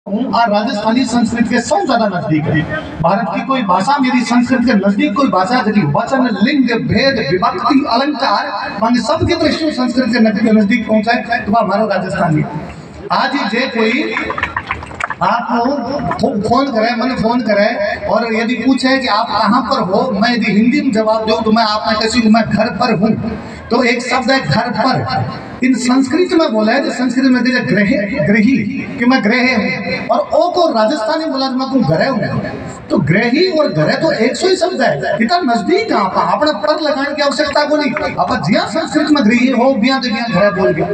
और राजस्थानी संस्कृत के सब ज्यादा नजदीक है। भारत की कोई भाषा मेरी संस्कृत के नजदीक कोई भाषा है जबकि वचन, लिंग, भेद, विभक्ति, अलंकार माने सब के दृष्टि संस्कृत के नजदीक पहुंचाए तो हमारा राजस्थानी। आज ही जे कोई आपको फोन करे, मैंने फोन करे और यदि पूछे कि आप कहाँ पर हो, मैं यदि हिंदी में जवाब दूं तो मैं आपने कैसी मैं घर पर हूँ, तो एक शब्द है घर पर। इन संस्कृत में बोला है तो संस्कृत में ग्रही कि मैं ग्रह हूँ, और ओ को राजस्थानी बोला तो मैं तू ग्रह हूँ। तो ग्रही और ग्रह तो एक सौ ही शब्द है, कितना नजदीक है। अपने पर लगाने की आवश्यकता को नहीं। आप जिया संस्कृत में ग्रही हो बिया ग्रह बोल गया।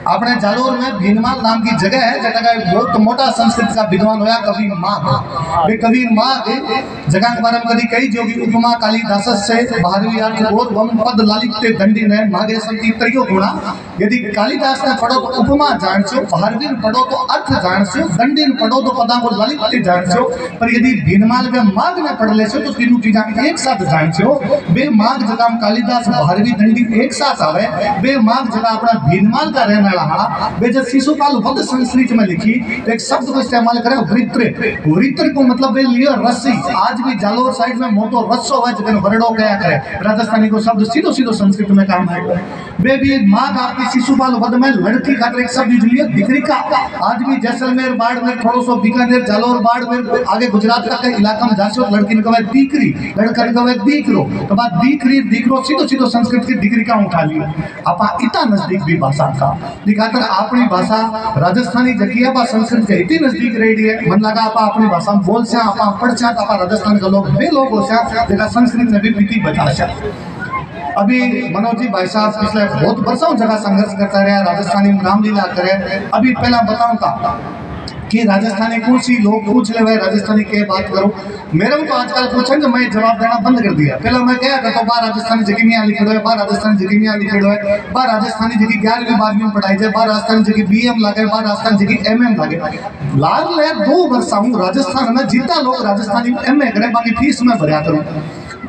अपने जालोर में भीनमाल नाम की जगह है, जगह बहुत मोटा संस्कृत का विद्वान होया कवि माघ। वे कवि माघ जगह के बारे में कभी कई जोगी उपमा कालिदास से 12वीं अर्थ बोध वम पद लालित्य दंडी ने मागे संति त्रियो गुणा। यदि कालिदास ने पढ़ो तो उपमा जान छो, 12वीं पढ़ो तो अर्थ जान छो, दंडी पढ़ो तो पदा को लालित्य जान छो। पर यदि भीनमाल में माघ ने पढ़ ले छो तो तीनों चीजें एक साथ जान छो। वे माघ जगह कालिदास 12वीं दंडी एक साथ आवे। वे माघ जगह अपना भीनमाल का रहने रहा। वे जब शिशुपाल वध संस्कृत में लिखी तो एक शब्द को इस्तेमाल करे वृत्र। वृत्र को मतलब वे लियो रस्सी। आज भी जालोर साइड में मोटो रस्सो है जगह वरडो गया करे। राजस्थानी को शब्द सीधो सीधो संस्कृत में काम है। वे भी माघ आपकी शिशुपाल वध में लड़की खातिर एक शब्द यूज लिया दिकरी का। आज भी जैसलमेर बाड़मेर थोड़ो सो बीकानेर जालोर बाड़मेर आगे गुजरात का के इलाका में जासो लड़की ने कहे दीकरी, लड़का ने कहे दीकरो। तो बात दीकरी दीकरो सीधो सीधो संस्कृत की दिकरी का उठा लिया। आपा इतना नजदीक भी भाषा का दिखाकर अपनी भाषा राजस्थानी जकिया बा संस्कृत के इतनी नजदीक रही है। मन लगा आपा अपनी भाषा में बोल से आपा पढ़ से आपा राजस्थान के लोग वे लोग हो से जगह संस्कृत में भी प्रीति बचा से। अभी मनोज जी भाई साहब पिछले बहुत वर्षों जगह संघर्ष करता रहा, राजस्थानी में रामलीला करे। अभी पहला बताऊं था कि राजस्थानी कौन सी लोग पूछ ले भाई राजस्थानी के बात करो। मेरे को तो आजकल पूछेंगे मैं जवाब देना बंद कर दिया। पहले मैं क्या करता हूँ, बार राजस्थानी जगह लिखेड़ो है, बार राजस्थानी जगह लिखेड़ो है, बार राजस्थानी जगह 11वीं 12वीं में पढ़ाई जाए, बार राजस्थानी जगह BM लगे, बार राजस्थानी जगह MM लगे। लाल ले 2 वर्ष हूँ राजस्थान में, जितना लोग राजस्थानी MA करें बाकी फीस में भरा करूँ।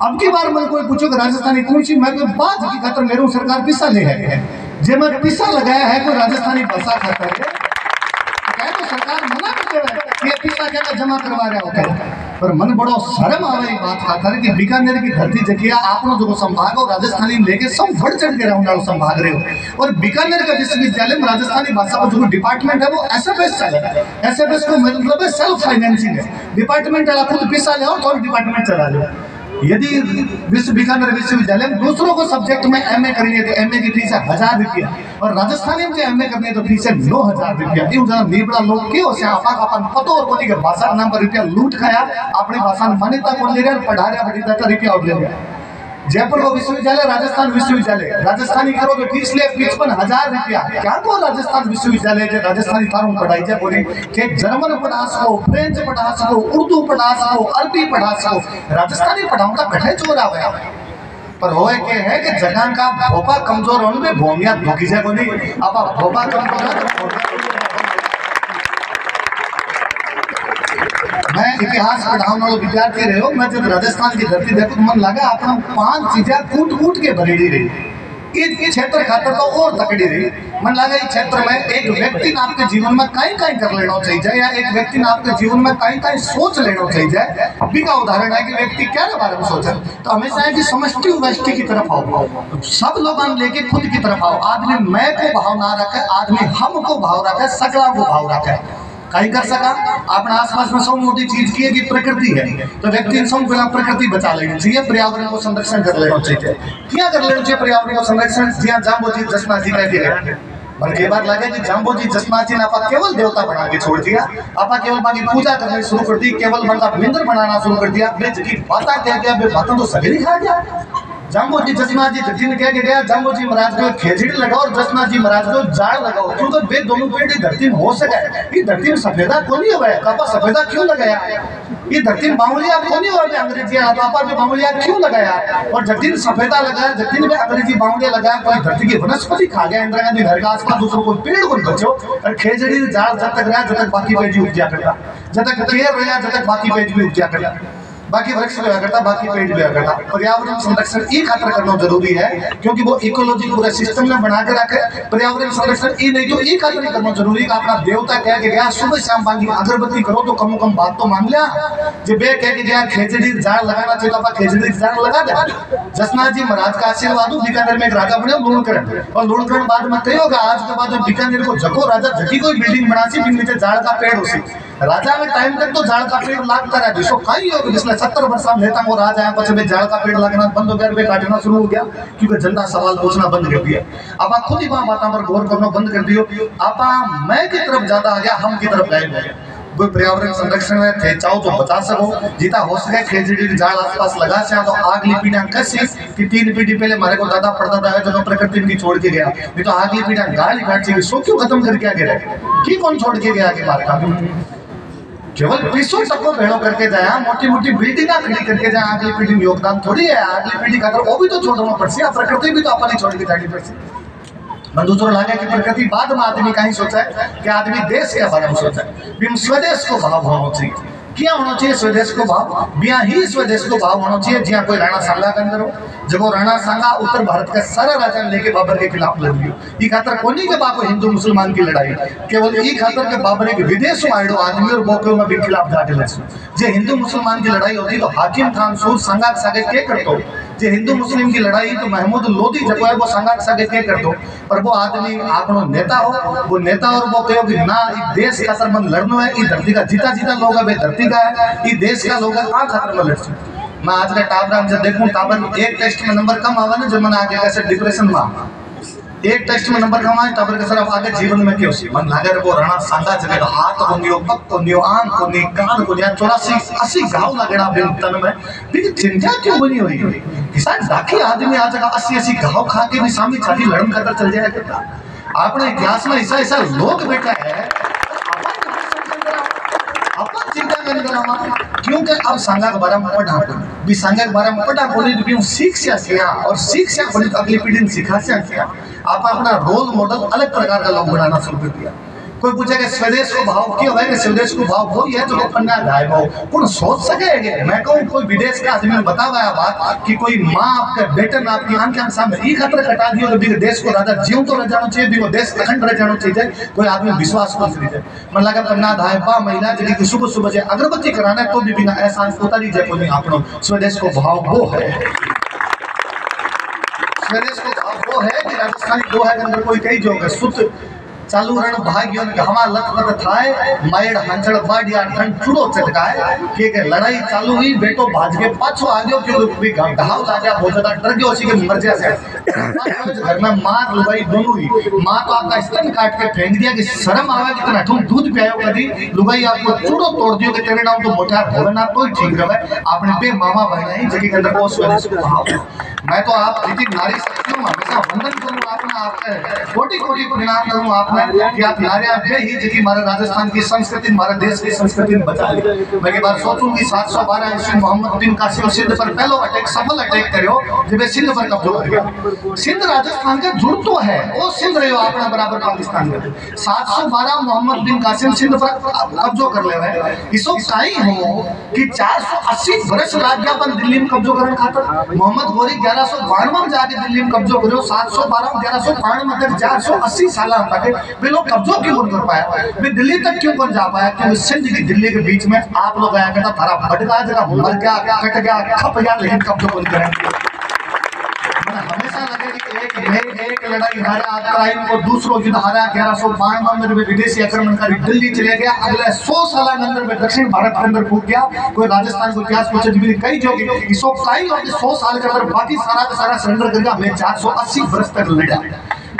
अब की बार मैं कोई पूछो राजस्थानी कौन सी, मैं बात की खतर मेरे सरकार पिसा ले है जे मैं पिसा लगाया है कोई राजस्थानी भाषा खाता है तो सरकार मना करते है पिसा क्या जमा करवा रहा होता है। पर मन बड़ो शर्म आवे बात खातर कि बीकानेर की धरती जकिया आपनो जो संभाग हो राजस्थानी लेके सब बढ़ चढ़ के रहूं संभाग रहे हो। और बीकानेर का विश्वविद्यालय में राजस्थानी भाषा का जो डिपार्टमेंट है वो SFS चला है। SFS को मतलब है सेल्फ फाइनेंसिंग है। डिपार्टमेंट वाला खुद पैसा ले और डिपार्टमेंट चला ले। यदि बीकानेर विश्वविद्यालय में दूसरों को सब्जेक्ट में MA करेंगे तो MA की फीस है 1000 रुपया, और राजस्थानी में MA करने तो फीस है 9000 रुपया। इन जरा निबड़ा लोग के होसे आपा अपन पतो और कोनी के भाषा नाम पर रुपया लूट खाया, अपनी भाषा में मान्यता को ले रहे पढ़ा रहे बड़ी दाता रुपया और ले रहे। जयपुर को विश्वविद्यालय, राजस्थान विश्वविद्यालय, राजस्थानी करो तो फीस ले 55,000 रुपया। क्या को राजस्थान विश्वविद्यालय के राजस्थानी थारों पढ़ाई जाए बोली कि जर्मन पढ़ा सको, फ्रेंच पढ़ा सको, उर्दू पढ़ा सको, अरबी पढ़ा सको, राजस्थानी पढ़ाऊं का कठे चोर आवे। पर होए के है कि जगह का भोपा कमजोर होने में भोमिया धोखी जाए बोली। अब भोपा कमजोर मैं इतिहास पढ़ाने वाले विद्यार्थी रहे हो, मैं जब राजस्थान की धरती देखो तो मन लगा अपना 5 चीजें कूट कूट के भरेड़ी रही। इस क्षेत्र खातर तो और तकड़ी रही। मन लगा इस क्षेत्र में एक व्यक्ति ने आपके जीवन में कहीं कहीं कर लेना चाहिए, या एक व्यक्ति ने आपके जीवन में कहीं कहीं सोच लेना चाहिए। अभी का उदाहरण है कि व्यक्ति क्या बारे में सोचे तो हमेशा है कि समष्टि व्यष्टि की तरफ आओ, सब लोग लेके खुद की तरफ आओ। आदमी मैं को भाव ना रखे, आदमी हम को भाव रखे, सकला को भाव रखे। कहीं कर सका अपने आसपास में सब मोटी चीज की है कि प्रकृति है तो व्यक्ति सब बिना प्रकृति बचा लेनी चाहिए, पर्यावरण को संरक्षण कर लेना चाहिए। क्या कर लेना चाहिए पर्यावरण को संरक्षण? जी हाँ, जाम्बोजी जसमा जी कहते हैं। बल्कि बात लगे कि जाम्बोजी जसमा जी ने आप केवल देवता बना के छोड़ दिया, आप केवल बाकी पूजा करनी शुरू कर दी, केवल मतलब मंदिर बनाना शुरू कर दिया। बात क्या गया बातों तो सभी खा गया। जाम्बोजी जसमा जी जटिन कह के गया जाम्बोजी महाराज को खेजड़ी लगाओ और जसमा जी महाराज को जाड़ लगाओ, क्योंकि वे दोनों पेड़ धरती में हो सके। ये धरती में सफेदा क्यों नहीं हुआ? पापा सफेदा क्यों लगाया? ये धरती में बामुलिया क्यों नहीं हुआ? अंग्रेजी पापा जो बामुलिया क्यों लगाया? और जटिन सफेदा लगाया, जटिन में अंग्रेजी बामुलिया लगाया, कोई धरती की वनस्पति खा गया। इंदिरा गांधी घर का आसपास दूसरों को पेड़ को बचो, और खेजड़ी जाड़ जब तक रहा जब तक बाकी पेज उपजा करता, जब तक पेड़ रहा जब तक बाकी पेज भी उपजा करता। बाकी वृक्ष भी करता, बाकी पेड़ भी करता। पर्यावरण संरक्षण ये खातर करना जरूरी है क्योंकि वो इकोलॉजी पूरे सिस्टम में बना के रखे। पर्यावरण संरक्षण ये नहीं तो ये खातर ही करना जरूरी है। अपना देवता कह के गया सुबह शाम बाकी अगरबत्ती करो तो कम कम बात तो मान लिया। जो बे कह के गया खेजड़ी झाड़ लगाना चाहिए तो खेजड़ी झाड़ लगा दे। जसनाथ जी महाराज का आशीर्वाद बीकानेर में एक राजा बने लूणकरण, और लूणकरण बाद में कही होगा आज के बाद बीकानेर को जको राजा जटी कोई बिल्डिंग बना सी नीचे झाड़ का पेड़ हो सी। राजा में टाइम तक तो झाड़ का पेड़ लागता रहा जिसको कहीं होगा जिसने 70 वर्ष लेता वो राजा है पचे झाड़ का पेड़ लगना बंद हो गया, वे काटना शुरू हो गया क्योंकि जनता सवाल पूछना बंद कर दिया। आप खुद ही वहां बातों पर गौर करना बंद कर दियो। आप मैं की तरफ ज्यादा आ गया, हम की तरफ गए। कोई पर्यावरण संरक्षण में थे चाहो तो बचा सको जितना हो सके खेजड़ी झाड़ आसपास लगा से तो आगली पीढ़ी कैसे कि 3 पीढ़ी पहले हमारे को दादा पड़दादा है जो प्रकृति की छोड़ के गया, नहीं तो आगली पीढ़ी गाली काट चाहिए सो क्यों खत्म करके आगे रहे कि कौन छोड़ के गया आगे बात का केवल पीसो सबको भेड़ो करके जाया मोटी मोटी बिल्डिंग खड़ी करके जाए अगली पीढ़ी में योगदान थोड़ी है। अगली पीढ़ी का वो भी तो छोड़ना पड़सी, प्रकृति भी तो अपन ही छोड़ के जानी पड़सी। मैं दूसरों लगा कि प्रकृति बाद में आदमी कहीं सोचा है कि आदमी देश के बारे में सोचा है। स्वदेश को भाव होना चाहिए। क्या होना चाहिए स्वदेश को भाव? बिया ही स्वदेश को भाव होना चाहिए। जहाँ कोई राणा सांगा के अंदर हो, जब वो राणा सांगा उत्तर भारत का सारा राजा लेके बाबर के खिलाफ लड़ लियो। ये खातर कोनी के बाप हिंदू मुसलमान की लड़ाई केवल ये खातर के बाबर के विदेश में आयो आदमी और बोके में भी खिलाफ जाके लड़सो। जे हिंदू मुसलमान की लड़ाई होती तो हाकिम खान सूर संगा के सागे के करतो। जे हिंदू मुस्लिम की लड़ाई तो महमूद लोधी जब है वो संगा के सागे के कर दो। पर वो आदमी आपनो नेता हो, वो नेता और वो कहो कि ना इस देश का सरबंद लड़नो है, इस धरती का जीता जीता लोग है, धरती का है, इस देश का लोग है, आ खातर में लड़सो। मैं आज का टाबरा जब देखूं टाबर एक टेस्ट में नंबर कम आवा ना जब मैंने आगे कैसे डिप्रेशन में एक टेस्ट में नंबर कम आए टाबर के सर अब आगे जीवन में क्यों सी मन लागे वो राणा सांगा जगह हाथ को नियो पग को नियो आंख को नियो कान को नियो 84-80 घाव लगेड़ा बिन तन में लेकिन चिंता क्यों बनी हुई किसान दाखी आदमी आज का 80-80 घाव खा के भी सामी छाती लड़न खातर चल जाए करता। आपने इतिहास में ऐसा ऐसा लोग बैठा है अपन चिंता करने का क्योंकि अब सांगा के बारे में पढ़ा भी सांगा के बारे में पढ़ा बोली तो क्यों सीख से किया और सीख से बोली तो अगली पीढ़ी ने सिखा से किया। आप अपना रोल मॉडल अलग प्रकार का लोग बनाना शुरू कर दिया। कोई पूछेगा स्वदेश को भाव क्यों है? स्वदेश को भाव वो है जो पन्ना गाय भाव कौन सोच सके। मैं कहूँ कोई विदेश का आदमी ने बताया बात कि कोई माँ आपके बेटे ने आपकी आंख के सामने ये खतरा कटा दियो तो देश को राजा जीव तो रह जाना चाहिए, भी वो देश अखंड रह जाना चाहिए। कोई आदमी विश्वास कर सकते मन लगा पन्ना धाय बा महिला जी सुबह सुबह से अगरबत्ती कराना तो भी बिना एहसास उतारी जाए कोई आपनो स्वदेश को भाव वो है। स्वदेश को भाव वो है कि राजस्थानी दो है अंदर कोई कई जो सुत चालू रण भाग्यों के हमा लखपत थाए मायड़ हंचड़ बाडिया ठंड चूड़ो चटकाए के लड़ाई चालू हुई बेटो भाज के पाछो आ गयो क्योंकि घाव लागा बहुत ज्यादा डर गयो उसी के मर जा से घर में मार लुगाई दोनों ही मां तो आपका स्तन काट के फेंक दिया कि शर्म आवे कि तना तुम दूध पियायो कदी लुगाई आपको चूड़ो तोड़ दियो कि तेरे नाम तो मोटा होवे ना तो ठीक रहे आपने बे मामा भाई नहीं जगह के अंदर वो स्वदेश को भाव। मैं तो आप इतनी नारी शक्ति में हमेशा वंदन करूं आपने आपके कोटि-कोटि प्रणाम करूं आपने कि आप नारे आप ही जगह हमारे राजस्थान की संस्कृति हमारे देश की संस्कृति में बचा ली। मैं एक बार सोचूं कि 712 ईस्वी मोहम्मद बिन कासिम सिंध पर पहलो अटैक सफल अटैक करियो जब सिंध पर कब्जा कर गया। सिंध राजस्थान का जुड़ तो है वो सिंध रहियो आपने बराबर पाकिस्तान में 712 मोहम्मद बिन कासिम सिंध पर कब्जो कर लेवे इसो काई हो कि 480 वर्ष राज्यापन दिल्ली में कब्जो करन खातर मोहम्मद गोरी 1192 में जाके दिल्ली में कब्जो करो 712 1192 तक 480 साल तक वे लोग कब्जो क्यों कर पाया वे दिल्ली तक क्यों कर जा पाया क्योंकि सिंध की दिल्ली के बीच में आप लोग आया कहता थारा भटका जगह मर गया कट गया खप गया लेकिन कब्जो नहीं करेंगे। हमेशा लगे कि एक लड़ाई हारा क्राइम को दूसरों युद्ध हारा 1192 में विदेशी आक्रमणकारी दिल्ली चले गया अगले 100 साल के अंदर में दक्षिण भारत के अंदर कूद गया। कोई राजस्थान को इतिहास पूछे कई जो इसो कई और 100 साल के अंदर बाकी सारा का सारा सरेंडर कर गया। हमें 480 वर्ष तक लड़ा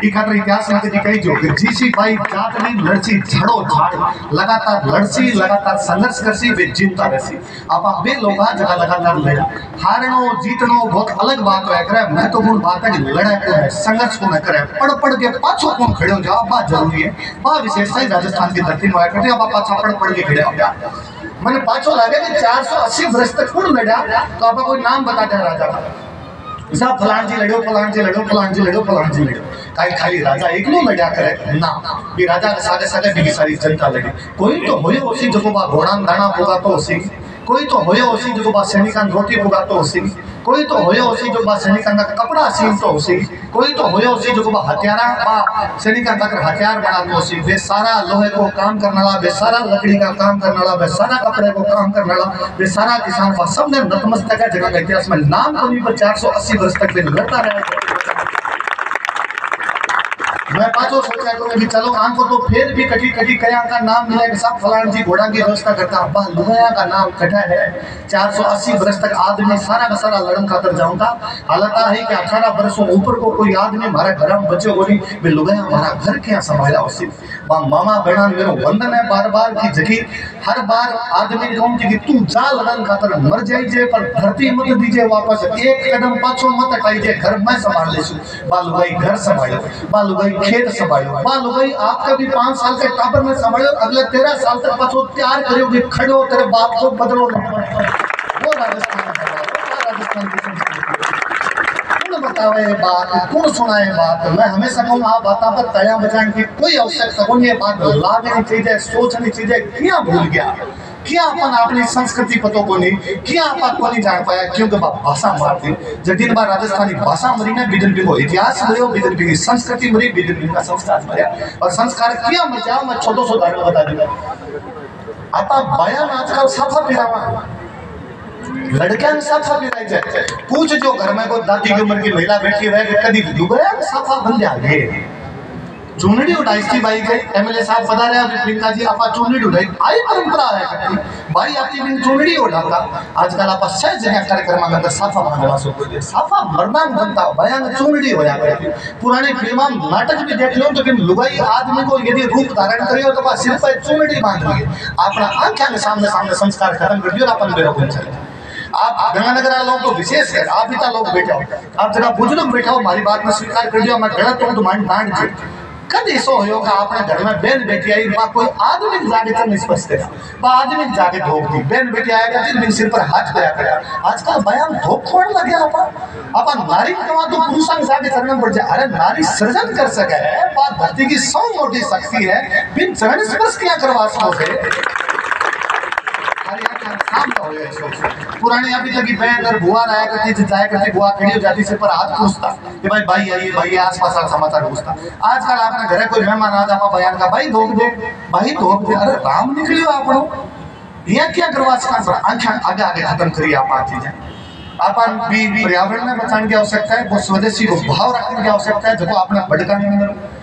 ये खातर इतिहास में कई जो जीसी भाई जात नहीं लड़सी झड़ो झाड़ लगातार लड़सी लगातार संघर्ष करसी वे जीवता रहसी। आप बे लोग जगह लगातार लड़ा हारनो जीतनो बहुत अलग बात है करे महत्वपूर्ण बात है कि लड़ाई को है संघर्ष को न करे पढ़ पढ़ के पाछो कौन खड़े हो जाओ बात जरूरी है बा विशेषता राजस्थान की धरती में कटे आप पाछा पढ़ के खड़े हो गया मैंने पाछो लगे कि 480 वर्ष तक कौन लड़ा तो आप कोई नाम बता दे राजा का फलान जी लड़ो फलान जी लड़ो फलान जी लड़ो फलान जी लड़ो काई खाली राजा एकलो लड़ा करे ना भी राजा के सागे सागे भी सारी जनता लड़ी कोई तो होयो उसी जो बा घोड़ा दाना होगा तो उसी कोई तो होयो उसी जो बा सैनिकान रोटी पुगातो उसी, कोई तो होयो उसी जो बा सैनिकान का कपड़ा सीलतो उसी, कोई तो होयो उसी जो बा हथियारा बा सैनिकान का हथियार बनातो उसी। वे सारा लोहे को काम करने वाला, वे सारा लकड़ी का काम करने वाला, वे सारा कपड़े को काम करने वाला, वे सारा किसान बा सबने नतमस्तक है जगह का इतिहास में नाम तो नहीं पर 480 वर्ष तक वे लड़ता रहा। मैं पाँचों सोचा कि चलो आंखों तो फिर भी कटी कटी कया का नाम मिला सब फलान जी घोड़ा की व्यवस्था करता अब्बा लुगाया का नाम कटा है। 480 वर्ष तक आदमी सारा का सारा लड़न खातर जाऊंगा। हालत है कि 18 वर्षों ऊपर को कोई आदमी हमारे घर में बच्चे बोली मैं लुगाया हमारा घर क्या संभाला उसी मामा बहना मेरो वंदन है बार बार की जगी हर बार आदमी कहूँ कि तू जा लड़न खातर मर जाइए पर धरती मत दीजिए वापस, एक कदम पाछो मत हटाइए, घर मैं संभाल लेसू। बालू भाई घर संभालो, बालू भाई खेत संभालो, बालू भाई आपका भी 5 साल के टापर में संभालो, अगले 13 साल तक पाछो तैयार करोगे खड़ो तेरे बाप को बदलो। वो राजस्थान की संस्कृति बतावे बात कौन सुनाए बात। मैं हमेशा कहूँ आप बाता पर तया बचाने की कोई आवश्यकता नहीं है, बात लागनी चाहिए, सोचनी चाहिए। क्या भूल गया, क्या अपन अपनी संस्कृति पतो को नहीं, क्या आप को नहीं जान पाया क्योंकि भाषा मारती जब दिन बार राजस्थानी भाषा मरी ने बीजेपी को इतिहास मरियो, बीजेपी की संस्कृति मरी, बीजेपी का संस्कार मरिया। और संस्कार क्या मर जाओ मैं छोटो सो दारू बता दूंगा। आप बयान आजकल साफा फिरावा लड़कियां साफा फिराई जाए, पूछ जो घर में कोई दादी की उम्र की महिला बैठी रहे कभी दुबया साफा बन जाए। चूनड़ी उठाई थी भाई के एमएलए साहब बता रहे हैं प्रियंका जी आप चूनड़ी उठाई आई परंपरा है भाई आपकी भी चूनड़ी उठाता। आजकल आप सह जगह कार्यक्रम में अंदर साफा मांगना सोचते साफा मर्दान बनता बयान चूनड़ी हो जाता है। पुराने फिल्म नाटक भी देख लो तो लुगाई आदमी को यदि रूप धारण करियो तो सिर पर चूनड़ी बांध ली अपना आंखों के सामने सामने संस्कार खत्म कर दियो अपन मेरा को चले। आप गंगानगर लोग तो विशेष कर आप इतना लोग बैठे हो, आप जरा बुजुर्ग बैठा हो, हमारी बात में स्वीकार कर दियो, मैं गलत हूँ तो मान डांट दे। कद ऐसा होगा आपने घर में बहन बेटी आई वहाँ कोई आदमी जाके कर नहीं स्पष्ट आदमी जाके धोख दी बहन बेटी आएगा दिन सिर पर हाथ गया करा। आजकल बयान धोख खोड़ लगे आप नारी कमा तो पुरुषों जाके करना पड़ जाए। अरे नारी सृजन कर सके है बात धरती की 100 मोटी शक्ति है बिन चरण स्पर्श क्या करवा सकोगे। पुराने अभी तक बहन और बुआ रहा करती जाया करती बुआ खड़ी हो जाती से पर हाथ पूछता कि भाई भाई आइए भाई आसपास समाचार पूछता। आजकल आपने घरे कोई मेहमान आ जाता बयान का भाई धोख दे भाई धोख दे। अरे राम निकलियो आप यहाँ क्या करवा सकता आंखें आगे आगे खत्म करिए आप चीजें अपन भी पर्यावरण में बचाने की आवश्यकता है, वो स्वदेशी को भाव रखने की आवश्यकता है जो आपने भटकाने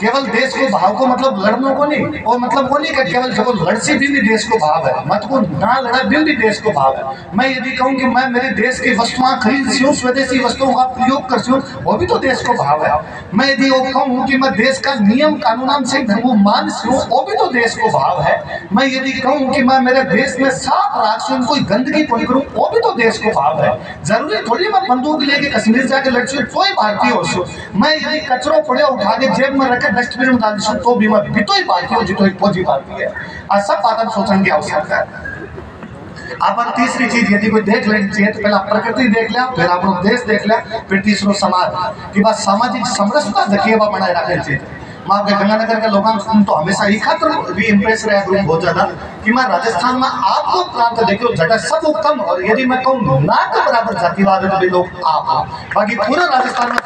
केवल देश को भाव को मतलब लड़ने को नहीं और मतलब वो नहीं कि केवल जब लड़सी भी देश को भाव है मत को ना लड़ा भी देश को भाव है। मैं यदि कहूँ कि मैं मेरे देश की वस्तुएं खरीदती हूँ स्वदेशी वस्तुओं का प्रयोग करती हूँ वो भी तो देश को भाव है। मैं यदि वो कहूँ कि मैं देश का नियम कानून से धर्म मानती हूँ वो भी तो देश को भाव है। मैं यदि कहूँ कि मैं मेरे देश में साफ राखती हूँ कोई गंदगी कोई करूँ वो भी तो देश को भाव है। जरूरी थोड़ी मैं बंदूक लेके कश्मीर जाके लड़ती हूँ कोई भारतीय हो। मैं यदि कचरो पड़े उठा के जेब में रखे डस्टबिन में डाल दी तो भी मैं बितो ही पार्टी हूँ जितो ही फौजी पार्टी है। और सब बात सोचने की आवश्यकता है। अपन तीसरी चीज यदि कोई देख लेनी चाहिए तो पहला प्रकृति देख लिया फिर आप लोग देश देख लिया फिर तीसरो समाज की बात सामाजिक समरसता देखिए बनाए रखनी चाहिए। मैं आपके गंगानगर के लोगों तो हमेशा ही खातर भी इम्प्रेस रहा ग्रुप बहुत ज्यादा कि मैं राजस्थान में आपको प्रांत देखियो जटा सब कम और यदि मैं कहूँ ना के बराबर जातिवाद भी लोग आप बाकी पूरे राजस्थान में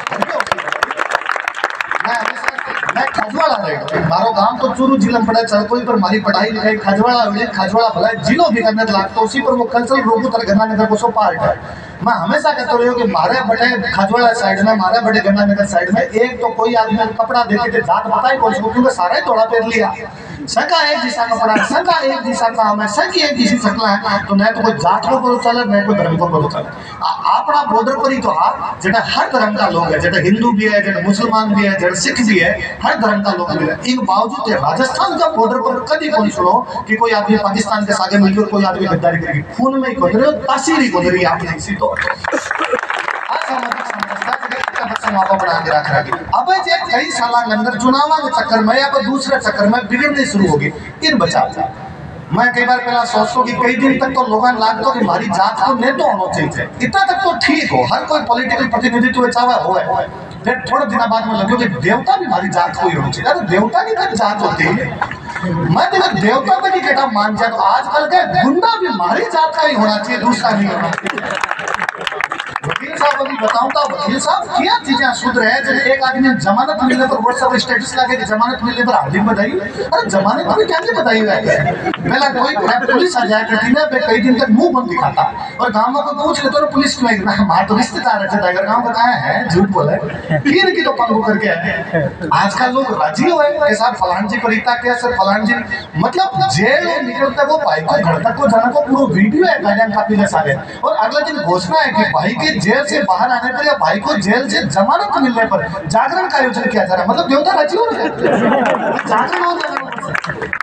मैं खजवाड़ा रहा मारो गांव तो चूरू जिला में पड़ा चरकोई पर मारी पढ़ाई लिखाई खजवाड़ा हुई खजवाड़ा भला जिलो भी करने लगता उसी पर वो कल्चरल रोगू तरह गंगानगर को सो पार्ट है। मैं हमेशा कहता रही हूँ कि मारे बड़े खजवाड़ा साइड में मारे बड़े गंगानगर साइड में एक तो कोई आदमी कपड़ा देखे थे जात बताई कौन सी क्योंकि सारा ही थोड़ा पहन लिया सका एक जैसा कपड़ा सका एक जैसा काम है सकी एक जैसी सकला है तो न तो कोई जात को पता चले न कोई धर्म को पता चले। अपना बॉर्डर पर ही तो जेटा हर धर्म का लोग है जेटा हिंदू भी है जेटा मुसलमान भी है जेटा सिख भी है हर धर्म का लोग भी है। इन बावजूद राजस्थान का बॉर्डर पर कभी कौन सुनो कि कोई आदमी पाकिस्तान के सागे मिलकर कोई आदमी गद्दारी करेगी खून में ही खोद रहे हो तासीर ही खोद रही है आपने इसी तो बना के रख रही। अब कई साल अंदर चुनाव के चक्कर में या दूसरे चक्कर में बिगड़ने शुरू होगी इन बचाव। मैं कई बार पहला सोचता कि कई दिन तक तो लोगों लागतो कि हमारी जात को नेता होना चाहिए इतना तक तो ठीक हो हर कोई पॉलिटिकल प्रतिनिधित्व चाहे हो फिर थोड़े दिन बाद में लगे कि देवता भी हमारी जात को ही होनी चाहिए। अरे देवता की तक जात होती है मैं तो देवता तक ही कहता मान जाए। तो आजकल के गुंडा भी हमारी जात का ही होना चाहिए, दूसरा नहीं होना चाहिए। वकील साहब अभी बताऊं तो वकील साहब क्या चीजें शुद्ध है। जब एक आदमी जमानत मिलने पर व्हाट्सएप स्टेटस लगे कि जमानत मिलने पर हार्दिक बधाई। अरे जमानत में क्या बधाई हुआ है? पहला कोई पुलिस आ जाए करती ना, कई दिन तक मुंह बंद दिखाता और गांव को पूछ ले तो पुलिस क्यों आई? हमारे तो रिश्तेदार है, टाइगर गांव बताया है, झूठ बोला है, फिर की तो पंगु करके आए। आजकल लोग राजी हुए के साथ फलान जी को रीता क्या सर फलान जी, मतलब जेल निकलता वो भाई को घर तक को जाना को पूरा वीडियो है गार्डियन कापी ले सारे। और अगला दिन घोषणा है कि भाई के जेल से बाहर आने पर या भाई को जेल से जमानत मिलने पर जागरण का आयोजन किया जा रहा है। मतलब देवता राजी हो रहे हैं, जागरण हो रहा है।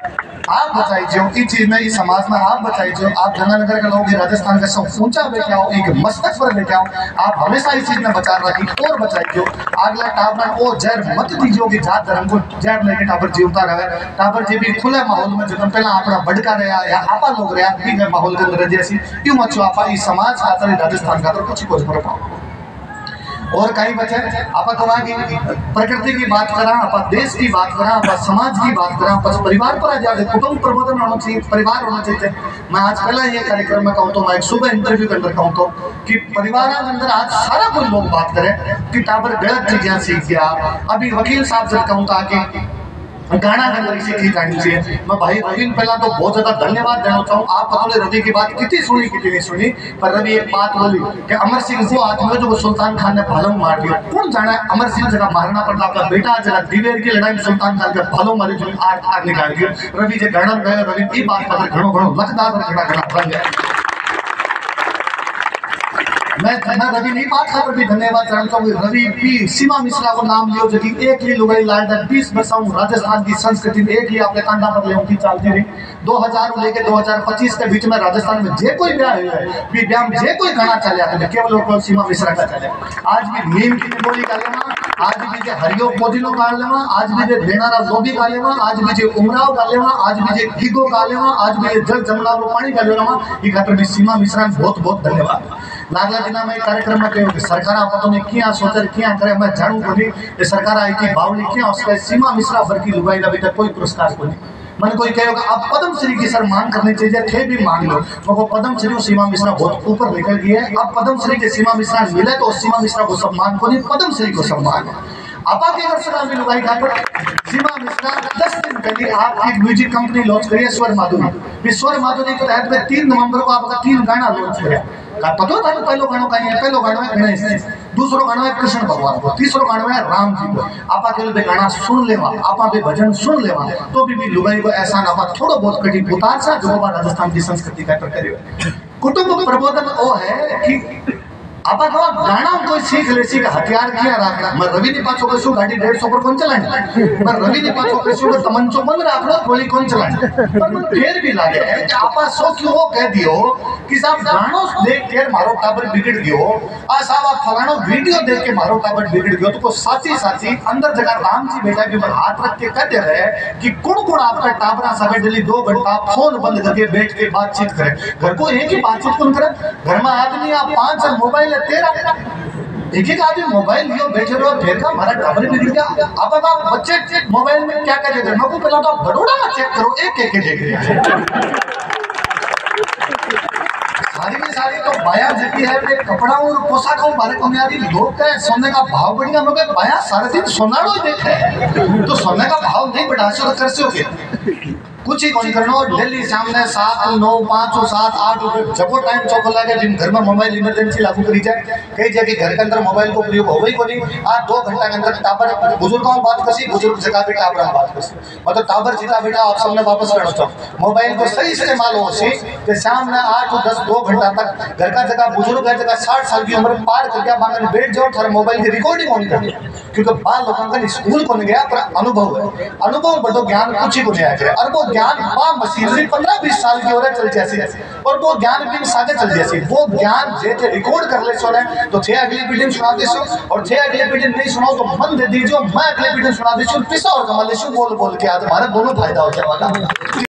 आप बताइए इस चीज में, इस समाज में आप बताइए, आप गंगानगर के लोग राजस्थान का सब ऊंचा लेके आओ, एक मस्तक पर लेके आओ, आप हमेशा इस चीज में बचा रखिए और बचाइए। अगला टाबर वो जहर मत दीजिए कि जात धर्म को जहर लेके टाबर जीवता रहे। टाबर जी भी खुले माहौल में जब पहला अपना बड़का रहा या आपा लोग रहा ठीक है माहौल के अंदर जैसी क्यों मचो आपा इस समाज खातर राजस्थान का तो कुछ कर पाओ। और कहीं बचे आप प्रकृति की बात करा, आप देश की बात करा, आप समाज की बात करा, बस परिवार पर आ जाए, कुटुंब प्रबोधन होना चाहिए, परिवार होना चाहिए। मैं आज पहला ये कार्यक्रम में कहूँ तो मैं एक सुबह इंटरव्यू के अंदर कहूँ तो कि परिवार के अंदर आज सारा कोई लोग बात करें कि टाबर गलत चीजें सीख गया। अभी वकील साहब से कहूँ ताकि गाना गंदगी सीखी जानी चाहिए। मैं भाई रवि पहला तो बहुत ज्यादा धन्यवाद देना चाहूँ। आप पता रवि की बात कितनी सुनी कितनी नहीं सुनी, पर रवि एक बात बोली कि अमर सिंह वो आदमी जो सुल्तान खान ने भालों मार दिया। कौन जाना है अमर सिंह जगह महाराणा प्रताप का बेटा जगह दिवेर की लड़ाई में सुल्तान खान के भालों मारी जो आग निकाल दिया। रवि जो गाना गए रवि की बात पर घणो घणो लखदार घड़ा घड़ा बन गया। मैं रवि नहीं बात कर रवि धन्यवाद जानता हूँ। रवि पी सीमा मिश्रा को नाम लियो जो कि एक ही लुगाई लाल 20 बरसाऊं राजस्थान की संस्कृति एक ही आपने कांधा पर ले उनकी चलती रही। 2000 लेके 2025 के बीच में राजस्थान में जे कोई ब्याह हुआ है भी ब्याह में जे कोई गाना चल जाता है केवल और सीमा मिश्रा का चले। आज भी नीम की बोली का लेना, आज भी जे हरियो पोदिनो का लेवा, आज भी जे लेनारा लोबी का लेवा, आज भी जे उमराव का लेवा, आज भी जे गिगो का लेवा, आज भी जल जमना पानी का लेवा। ये खातर भी सीमा मिश्रा बहुत बहुत धन्यवाद। नागला दिना में कार्यक्रम में कहो कि सरकार पता नहीं क्या सोचर क्या करे मैं जानू को नहीं ये सरकार आई थी बावली क्या उसका सीमा मिश्रा भर की लुगाई अभी तक कोई पुरस्कार को नहीं। मैंने कोई कहेगा अब पद्म श्री की सर मांग करनी चाहिए थे भी मांग लो वो पद्म श्री सीमा मिश्रा बहुत ऊपर निकल गई है। अब पद्म श्री के सीमा मिश्रा मिले तो सीमा मिश्रा को सम्मान को नहीं पद्म श्री को सम्मान। आपा के अगर सलाह भी लुगाई ठाकुर सीमा मिश्रा 10 दिन पहले आप एक म्यूजिक कंपनी लॉन्च करिए स्वर माधुरी। स्वर माधुरी के तहत में 3 नवंबर को आपका 3 गाना लॉन्च किया। पता था पहलो गाना का है, पहलो गाना है गणेश जी, दूसरो गाना है कृष्ण भगवान को, तीसरो गाना है राम जी को। आपा के लिए गाना सुन लेवा, आपा भी भजन सुन लेवा तो भी लुगाई को ऐसा ना आपा थोड़ा बहुत कटी उतार सा जो राजस्थान की संस्कृति का करे। कुटुंब प्रबोधन वो है कि आपा तो गाना कोई सीख ले सीख हथियार किया रखना। मैं रवि ने पाछो कसू गाड़ी 150 पर कौन चलाने, मैं रवि ने पाछो कसू को तमंचो बंद रख लो गोली कौन चलाने। पर मैं फिर भी लागे आपा सो क्यों कह दियो कि साहब गानो देख के मारो टाबर बिगड़ गयो आ साहब आप फलानो वीडियो देख के मारो टाबर बिगड़ गयो। तो को साची साची अंदर जगह राम जी बेटा के ऊपर हाथ रख के कह दे रहे कि कौन आपका टाबरा सवे डेली 2 घंटा फोन बंद करके बैठ के बातचीत करे। घर को एक ही बातचीत कौन करे, घर में आदमी आप 5 मोबाइल तेरा एक आदमी मोबाइल लियो बैठे रहो फिर का हमारा टावर बिगड़ गया। अब आप बच्चे मोबाइल में क्या क्या देख रहे हैं पहला तो आप बड़ोड़ा में चेक करो एक एक देख रहे हैं। सारी की सारी तो बाया जगी है कपड़ा और पोशाक बारे को यारी लोग कहे सोने का भाव बढ़िया मगर बाया सारे दिन सोना रो देखे तो सोने का भाव नहीं बढ़ा सो कर सके कुछ ही कौन करना। और दिल्ली सामने 7, 9, 5, 7, 8 रुपये जब टाइम चौक लगे जिन घर में मोबाइल इमरजेंसी लागू करी जाए कई जगह घर के अंदर मोबाइल को प्रयोग हो गई को नहीं। आज 2 घंटा के अंदर टाबर बुजुर्गों बात कसी बुजुर्ग जगह भी टाबर बात कसी मतलब टाबर जीता बेटा आप सबने वापस करना चाहो मोबाइल को सही इस्तेमाल हो सी कि शाम में 8, 10, 2 घंटा तक घर का जगह बुजुर्ग है जगह 60 साल की उम्र पार कर गया बांगन बैठ जाओ थारे मोबाइल की रिकॉर्डिंग होनी चाहिए क्योंकि बाल लोगों का स्कूल को नहीं गया पर अनुभव है। अनुभव बड़ो ज्ञान कुछ ही को नहीं आया और वो ज्ञान 15-20 साल की औरत चल जैसी और वो ज्ञान भी सागे चल जैसी वो ज्ञान जे रिकॉर्ड कर ले सोने तो थे अगली पीढ़ी सुना देसो और थे अगली पीढ़ी नहीं सुनाओ तो मन दे दीजिए मैं अगली पीढ़ी सुना देसो पिसा और कमा लेसो बोल बोल के आज हमारा दोनों फायदा हो जाएगा।